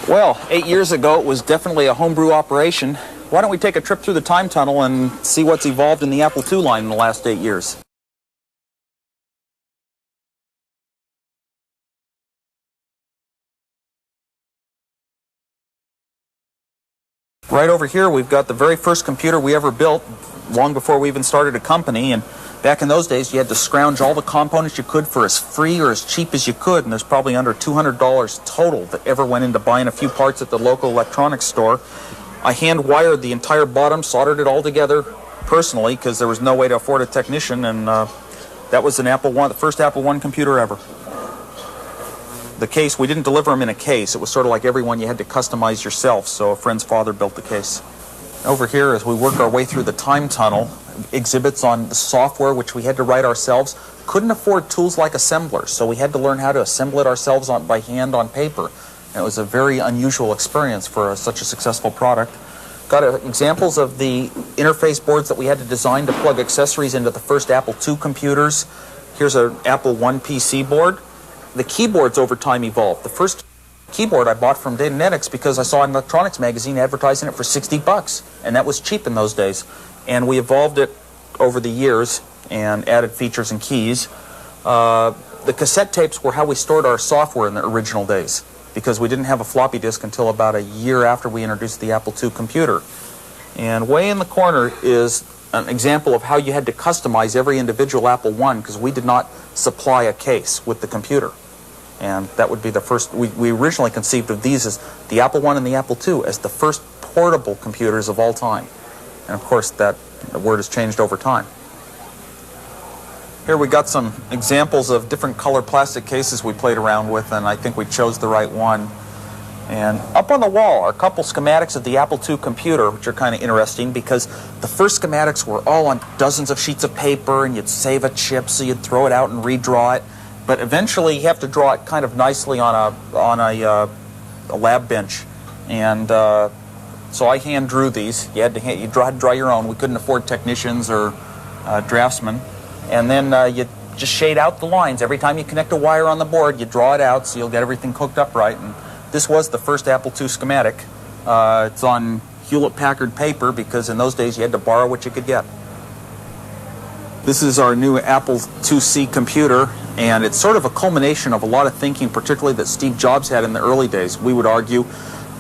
Well, 8 years ago it was definitely a homebrew operation. Why don't we take a trip through the time tunnel and see what's evolved in the Apple II line in the last 8 years. Right over here we've got the very first computer we ever built, long before we even started a company. And back in those days you had to scrounge all the components you could for as free or as cheap as you could, and there's probably under $200 total that ever went into buying a few parts at the local electronics store. I hand wired the entire bottom, soldered it all together personally because there was no way to afford a technician, and that was an Apple I, the first Apple I computer ever. The case, we didn't deliver them in a case. It was sort of like everyone, you had to customize yourself, so a friend's father built the case. Over here, as we work our way through the time tunnel, exhibits on the software which we had to write ourselves. Couldn't afford tools like assemblers, so we had to learn how to assemble it ourselves by hand on paper. And it was a very unusual experience for such a successful product. Got examples of the interface boards that we had to design to plug accessories into the first Apple II computers. Here's an Apple I PC board. The keyboards over time evolved. The first keyboard I bought from Datanetics because I saw an electronics magazine advertising it for $60, and that was cheap in those days. And we evolved it over the years and added features and keys. The cassette tapes were how we stored our software in the original days, because we didn't have a floppy disk until about a year after we introduced the Apple II computer. And way in the corner is an example of how you had to customize every individual Apple I, because we did not supply a case with the computer. And that would be the first. We originally conceived of these as the Apple I and the Apple II as the first portable computers of all time. And of course that the word has changed over time. Here we got some examples of different color plastic cases we played around with, and I think we chose the right one. And up on the wall are a couple schematics of the Apple II computer, which are kind of interesting because the first schematics were all on dozens of sheets of paper, and you'd save a chip so you'd throw it out and redraw it. But eventually you have to draw it kind of nicely on a lab bench. And so I hand drew these. You had to draw your own. We couldn't afford technicians or draftsmen. And then you just shade out the lines. Every time you connect a wire on the board, you draw it out so you'll get everything hooked up right. And this was the first Apple II schematic. It's on Hewlett-Packard paper because in those days you had to borrow what you could get. This is our new Apple IIc computer, and it's sort of a culmination of a lot of thinking, particularly that Steve Jobs had in the early days. We would argue,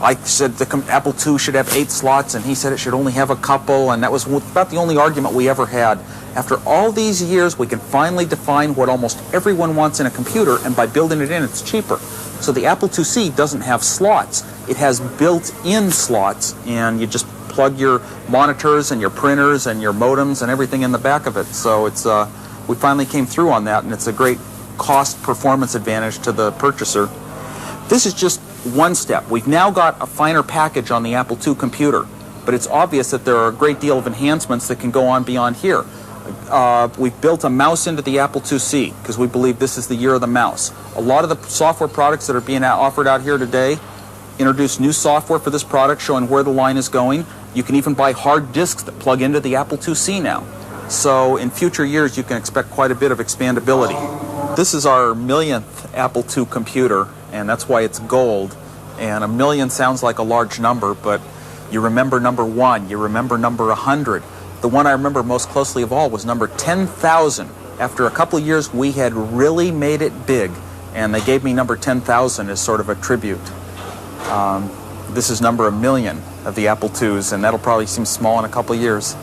I said the Apple II should have 8 slots, and he said it should only have a couple, and that was about the only argument we ever had. After all these years, we can finally define what almost everyone wants in a computer, and by building it in, it's cheaper. So the Apple IIc doesn't have slots. It has built-in slots, and you just plug your monitors and your printers and your modems and everything in the back of it. So it's we finally came through on that, and it's a great cost-performance advantage to the purchaser. This is just one step. We've now got a finer package on the Apple II computer, but it's obvious that there are a great deal of enhancements that can go on beyond here. We've built a mouse into the Apple IIc because we believe this is the year of the mouse. A lot of the software products that are being offered out here today introduce new software for this product showing where the line is going. You can even buy hard disks that plug into the Apple IIc now. So in future years you can expect quite a bit of expandability. This is our millionth Apple II computer, and that's why it's gold. And a million sounds like a large number, but you remember number 1, you remember number 100. The one I remember most closely of all was number 10,000. After a couple of years we had really made it big, and they gave me number 10,000 as sort of a tribute. This is number 1,000,000 of the Apple IIs, and that'll probably seem small in a couple of years.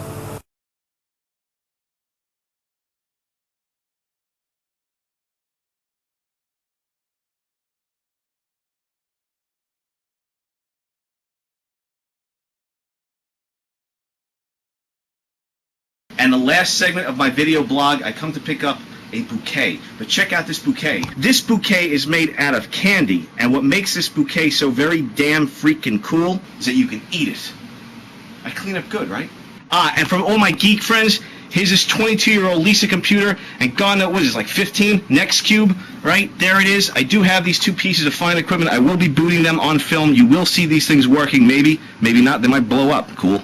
And the last segment of my video blog, I come to pick up a bouquet. But check out this bouquet. This bouquet is made out of candy, and what makes this bouquet so very damn freaking cool is that you can eat it. I clean up good, right? And from all my geek friends, here's this 22-year-old Lisa computer, and God knows, what is this, like 15? Next Cube, right? There it is. I do have these 2 pieces of fine equipment. I will be booting them on film. You will see these things working, maybe, maybe not. They might blow up. Cool.